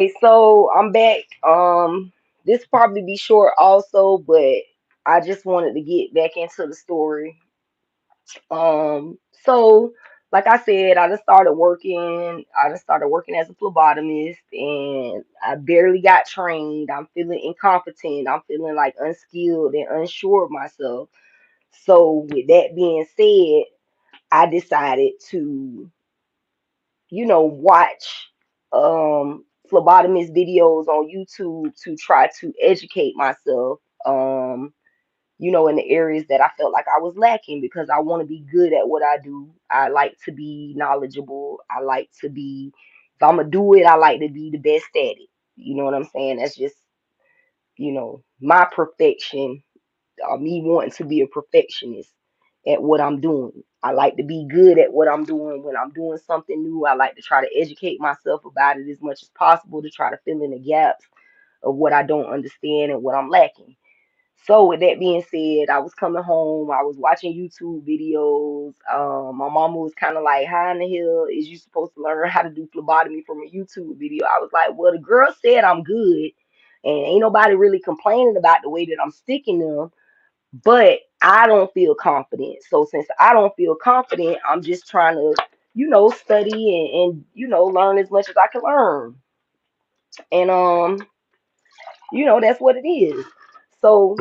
Okay, so I'm back. This probably be short also, but I just wanted to get back into the story. So like I said, I just started working as a phlebotomist and I barely got trained. I'm feeling incompetent. I'm feeling like unskilled and unsure of myself. So with that being said, I decided to watch phlebotomist videos on YouTube to try to educate myself, in the areas that I felt like I was lacking because I want to be good at what I do. I like to be knowledgeable. I like to be, if I'm gonna do it, I like to be the best at it. You know what I'm saying? That's just, my perfection, me wanting to be a perfectionist at what I'm doing. I like to be good at what I'm doing. When I'm doing something new, I like to try to educate myself about it as much as possible to try to fill in the gaps of what I don't understand and what I'm lacking. So with that being said, I was coming home, I was watching YouTube videos. My mama was kind of like, how in the hell is you supposed to learn how to do phlebotomy from a YouTube video? I was like, well, the girl said I'm good, and ain't nobody really complaining about the way that I'm sticking them, but I don't feel confident. So since I don't feel confident, I'm just trying to, study and learn as much as I can learn. And that's what it is. So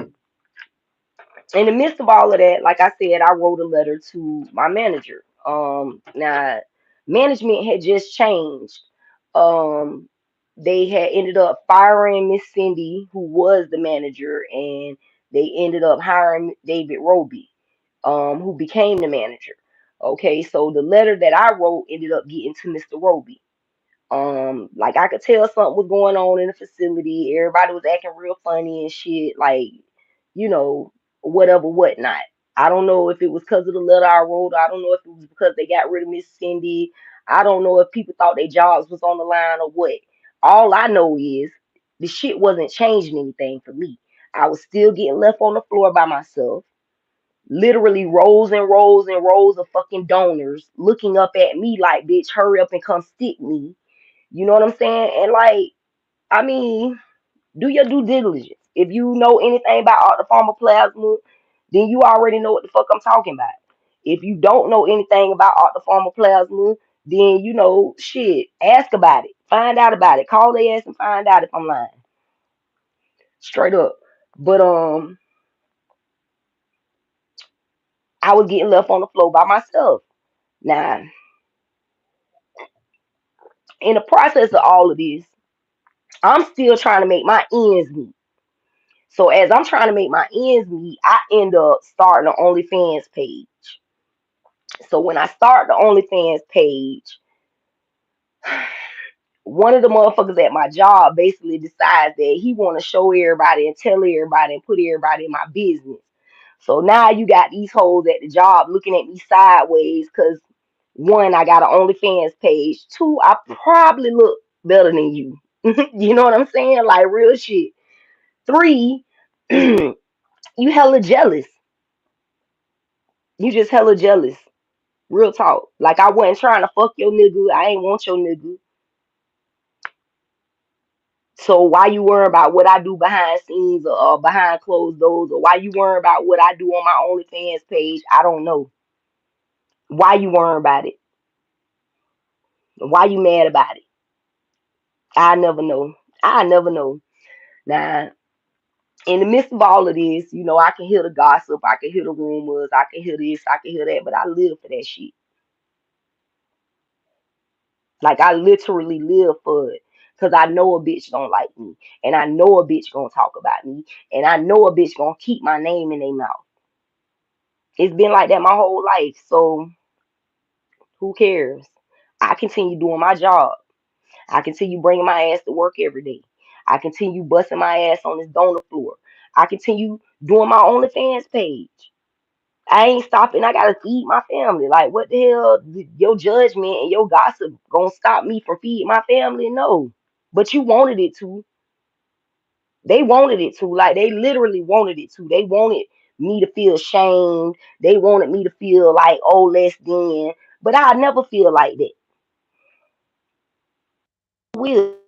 in the midst of all of that, like I said, I wrote a letter to my manager. Now management had just changed. Um, they had ended up firing Miss Cindy, who was the manager, and they ended up hiring David Roby, who became the manager. Okay, so the letter that I wrote ended up getting to Mr. Roby. Like I could tell something was going on in the facility. Everybody was acting real funny and shit, like, you know, whatever, whatnot. I don't know if it was because of the letter I wrote. I don't know if it was because they got rid of Miss Cindy. I don't know if people thought their jobs was on the line or what. All I know is the shit wasn't changing anything for me. I was still getting left on the floor by myself. Literally rows and rows and rows of fucking donors looking up at me like, bitch, hurry up and come stick me. You know what I'm saying? And like, I mean, do your due diligence. If you know anything about octopharmaplasma, then you already know what the fuck I'm talking about. If you don't know anything about octopharmaplasma, then shit, ask about it. Find out about it. Call their ass and find out if I'm lying. Straight up. But I was getting left on the floor by myself. Now, in the process of all of this, I'm still trying to make my ends meet. So as I'm trying to make my ends meet, I end up starting an OnlyFans page. So when I start the OnlyFans page, one of the motherfuckers at my job basically decides that he want to show everybody and tell everybody and put everybody in my business. So now you got these hoes at the job looking at me sideways because one, I got an OnlyFans page. Two, I probably look better than you. You know what I'm saying? Like real shit. Three, you hella jealous. You just hella jealous. Real talk. Like I wasn't trying to fuck your nigga. I ain't want your nigga. So why you worrying about what I do behind scenes or behind closed doors, or why you worrying about what I do on my OnlyFans page? I don't know. Why you worrying about it? Why you mad about it? I never know. I never know. Now, in the midst of all of this, I can hear the gossip, I can hear the rumors, I can hear this, I can hear that, but I live for that shit. Like I literally live for it. Cause I know a bitch don't like me. And I know a bitch gonna talk about me. And I know a bitch gonna keep my name in their mouth. It's been like that my whole life. So who cares? I continue doing my job. I continue bringing my ass to work every day. I continue busting my ass on this donor floor. I continue doing my OnlyFans page. I ain't stopping. I gotta feed my family. Like, what the hell? Your judgment and your gossip gonna stop me from feeding my family? No. But you wanted it to. They wanted it to. Like, they literally wanted it to. They wanted me to feel shamed. They wanted me to feel like, oh, less than. But I never feel like that. Will.